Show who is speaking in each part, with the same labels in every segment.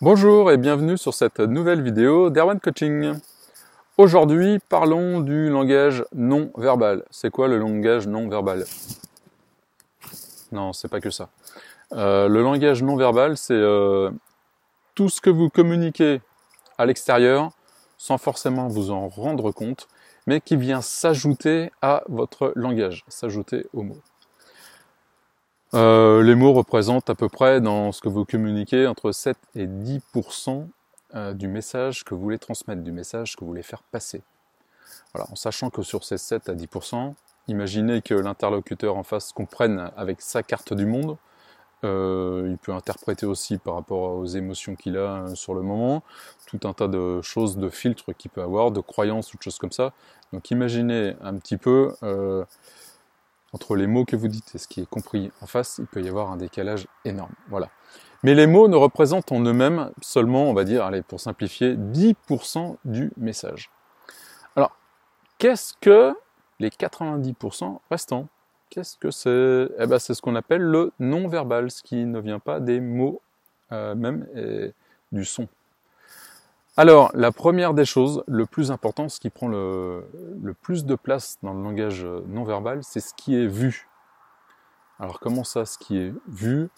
Speaker 1: Bonjour et bienvenue sur cette nouvelle vidéo d'Erwan Coaching. Aujourd'hui, parlons du langage non verbal. C'est quoi le langage non verbal? Non, c'est pas que ça. Le langage non verbal, c'est tout ce que vous communiquez à l'extérieur sans forcément vous en rendre compte, mais qui vient s'ajouter à votre langage, s'ajouter aux mots. Les mots représentent à peu près, dans ce que vous communiquez, entre 7 et 10% du message que vous voulez transmettre, du message que vous voulez faire passer. Voilà, en sachant que sur ces 7 à 10%, imaginez que l'interlocuteur en face comprenne avec sa carte du monde. Il peut interpréter aussi par rapport aux émotions qu'il a sur le moment, tout un tas de choses, de filtres qu'il peut avoir, de croyances ou de choses comme ça. Donc imaginez un petit peu... entre les mots que vous dites et ce qui est compris en face, il peut y avoir un décalage énorme. Voilà. Mais les mots ne représentent en eux-mêmes seulement, on va dire, allez, pour simplifier, 10% du message. Alors, qu'est-ce que les 90% restants? Qu'est-ce que c'est? Eh ben, c'est ce qu'on appelle le non-verbal, ce qui ne vient pas des mots même et du son. Alors, la première des choses, le plus important, ce qui prend le plus de place dans le langage non-verbal, c'est ce qui est vu. Alors, comment ça, ce qui est vu?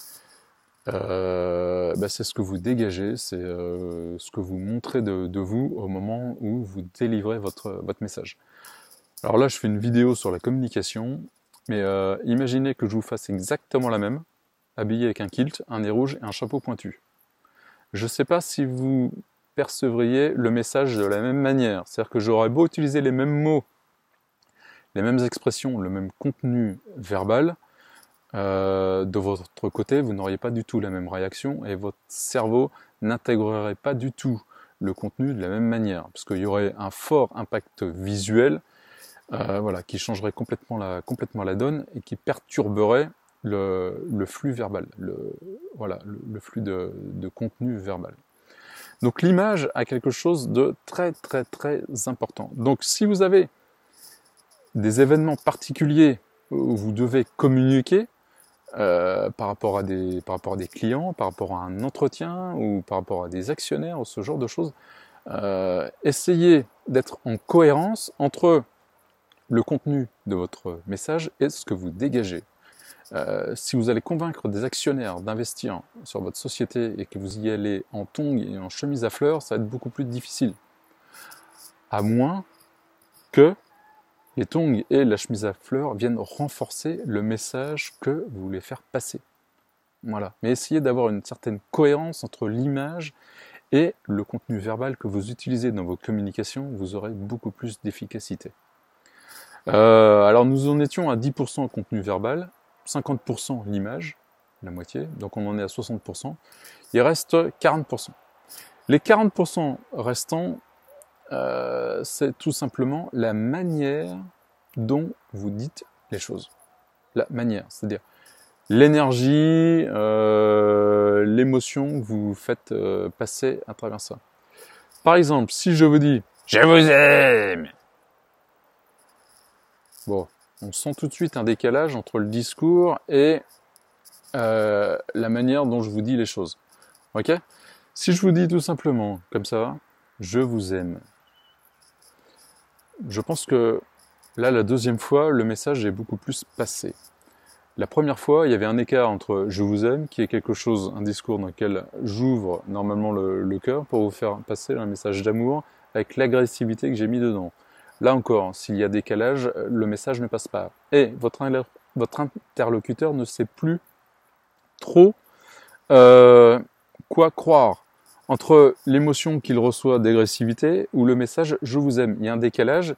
Speaker 1: C'est ce que vous dégagez, c'est ce que vous montrez de vous au moment où vous délivrez votre message. Alors là, je fais une vidéo sur la communication, mais imaginez que je vous fasse exactement la même, habillé avec un kilt, un nez rouge et un chapeau pointu. Je ne sais pas si vous percevriez le message de la même manière. C'est-à-dire que j'aurais beau utiliser les mêmes mots, les mêmes expressions, le même contenu verbal, de votre côté, vous n'auriez pas du tout la même réaction et votre cerveau n'intégrerait pas du tout le contenu de la même manière, parce qu'il y aurait un fort impact visuel qui changerait complètement la donne et qui perturberait le flux verbal, le flux de contenu verbal. Donc l'image a quelque chose de très très très important. Donc si vous avez des événements particuliers où vous devez communiquer par rapport à des clients, par rapport à un entretien ou par rapport à des actionnaires ou ce genre de choses, essayez d'être en cohérence entre le contenu de votre message et ce que vous dégagez. Si vous allez convaincre des actionnaires d'investir sur votre société et que vous y allez en tongs et en chemise à fleurs, ça va être beaucoup plus difficile. À moins que les tongs et la chemise à fleurs viennent renforcer le message que vous voulez faire passer. Voilà. Mais essayez d'avoir une certaine cohérence entre l'image et le contenu verbal que vous utilisez dans vos communications, vous aurez beaucoup plus d'efficacité. Alors nous en étions à 10% contenu verbal, 50% l'image, la moitié, donc on en est à 60%. Il reste 40%. Les 40% restants, c'est tout simplement la manière dont vous dites les choses. La manière, c'est-à-dire l'énergie, l'émotion que vous faites passer à travers ça. Par exemple, si je vous dis « Je vous aime », bon, on sent tout de suite un décalage entre le discours et la manière dont je vous dis les choses. Ok? Si je vous dis tout simplement, comme ça, je vous aime. Je pense que là, la deuxième fois, le message est beaucoup plus passé. La première fois, il y avait un écart entre je vous aime, qui est quelque chose, un discours dans lequel j'ouvre normalement le cœur pour vous faire passer un message d'amour avec l'agressivité que j'ai mis dedans. Là encore, s'il y a décalage, le message ne passe pas. Et votre interlocuteur ne sait plus trop quoi croire entre l'émotion qu'il reçoit d'agressivité ou le message « je vous aime ». Il y a un décalage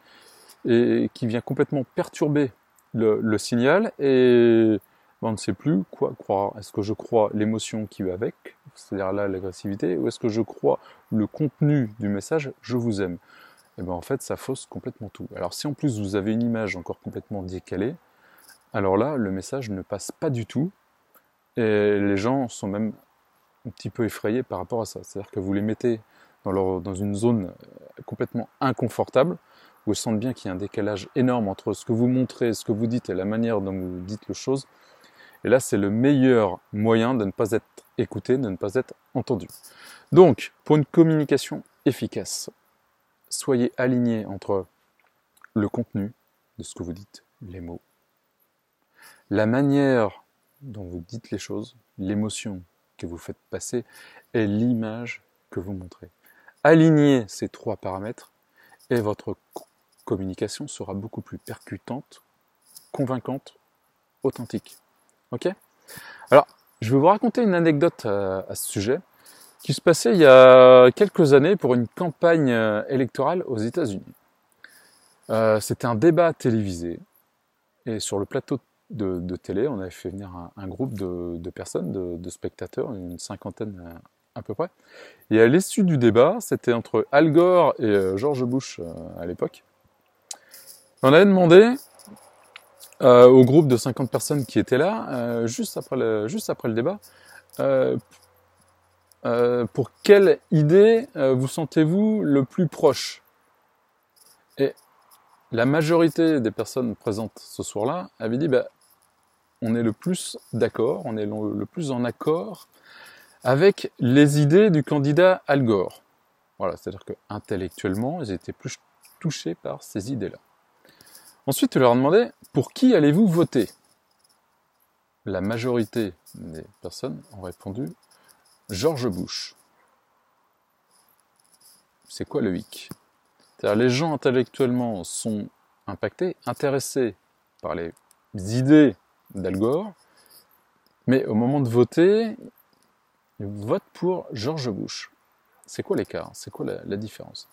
Speaker 1: et qui vient complètement perturber le signal et on ne sait plus quoi croire. Est-ce que je crois l'émotion qui va avec, c'est-à-dire là l'agressivité, ou est-ce que je crois le contenu du message « je vous aime ». Et bien en fait, ça fausse complètement tout. Alors si en plus vous avez une image encore complètement décalée, alors là, le message ne passe pas du tout, et les gens sont même un petit peu effrayés par rapport à ça. C'est-à-dire que vous les mettez dans une zone complètement inconfortable, où ils sentent bien qu'il y a un décalage énorme entre ce que vous montrez, ce que vous dites et la manière dont vous dites les choses. Et là, c'est le meilleur moyen de ne pas être écouté, de ne pas être entendu. Donc, pour une communication efficace, soyez alignés entre le contenu de ce que vous dites, les mots, la manière dont vous dites les choses, l'émotion que vous faites passer et l'image que vous montrez. Alignez ces 3 paramètres et votre communication sera beaucoup plus percutante, convaincante, authentique. Ok ? Alors, je vais vous raconter une anecdote à ce sujet qui se passait il y a quelques années pour une campagne électorale aux États-Unis. C'était un débat télévisé et sur le plateau de télé, on avait fait venir un groupe de personnes, de spectateurs, une cinquantaine à peu près. Et à l'issue du débat, c'était entre Al Gore et George Bush à l'époque. On avait demandé au groupe de 50 personnes qui étaient là, juste après le débat, pour quelle idée vous sentez-vous le plus proche ? Et la majorité des personnes présentes ce soir-là avaient dit on est le plus d'accord, on est le plus en accord avec les idées du candidat Al Gore. Voilà, c'est-à-dire qu'intellectuellement, ils étaient plus touchés par ces idées-là. Ensuite, je leur demandais, pour qui allez-vous voter ? La majorité des personnes ont répondu George Bush. C'est quoi le hic ? C'est-à-dire les gens intellectuellement sont impactés, intéressés par les idées d'Al Gore, mais au moment de voter, ils votent pour George Bush. C'est quoi l'écart ? C'est quoi la différence ?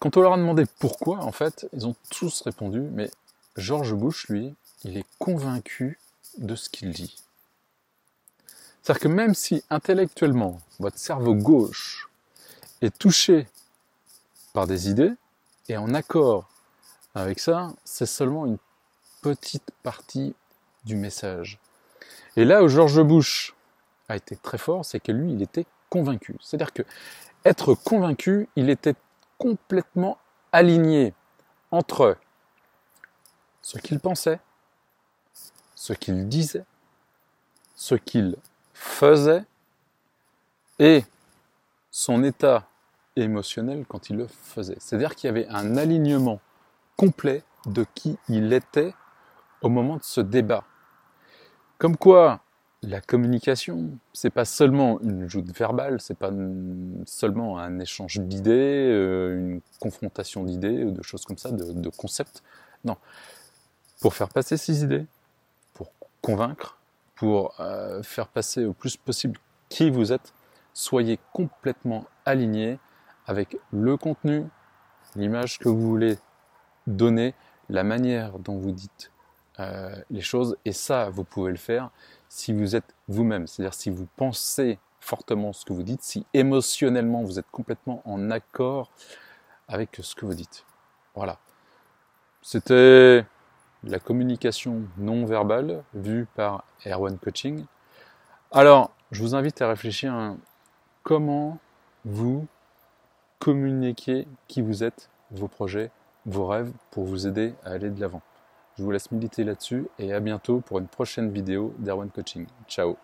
Speaker 1: Quand on leur a demandé pourquoi, en fait, ils ont tous répondu, mais George Bush, lui, il est convaincu de ce qu'il dit. C'est-à-dire que même si intellectuellement, votre cerveau gauche est touché par des idées, et en accord avec ça, c'est seulement une petite partie du message. Et là où George Bush a été très fort, c'est que lui, il était convaincu. C'est-à-dire que être convaincu, il était complètement aligné entre ce qu'il pensait, ce qu'il disait, ce qu'il faisait et son état émotionnel quand il le faisait. C'est-à-dire qu'il y avait un alignement complet de qui il était au moment de ce débat. Comme quoi, la communication, c'est pas seulement une joute verbale, c'est pas seulement un échange d'idées, une confrontation d'idées ou de choses comme ça, de concepts. Non. Pour faire passer ces idées, pour convaincre, pour faire passer au plus possible qui vous êtes, soyez complètement alignés avec le contenu, l'image que vous voulez donner, la manière dont vous dites les choses, et ça, vous pouvez le faire si vous êtes vous-même, c'est-à-dire si vous pensez fortement ce que vous dites, si émotionnellement vous êtes complètement en accord avec ce que vous dites. Voilà. C'était la communication non verbale vue par Erwan Coaching. Alors, je vous invite à réfléchir à comment vous communiquez qui vous êtes, vos projets, vos rêves pour vous aider à aller de l'avant. Je vous laisse méditer là-dessus et à bientôt pour une prochaine vidéo d'Erwan Coaching. Ciao.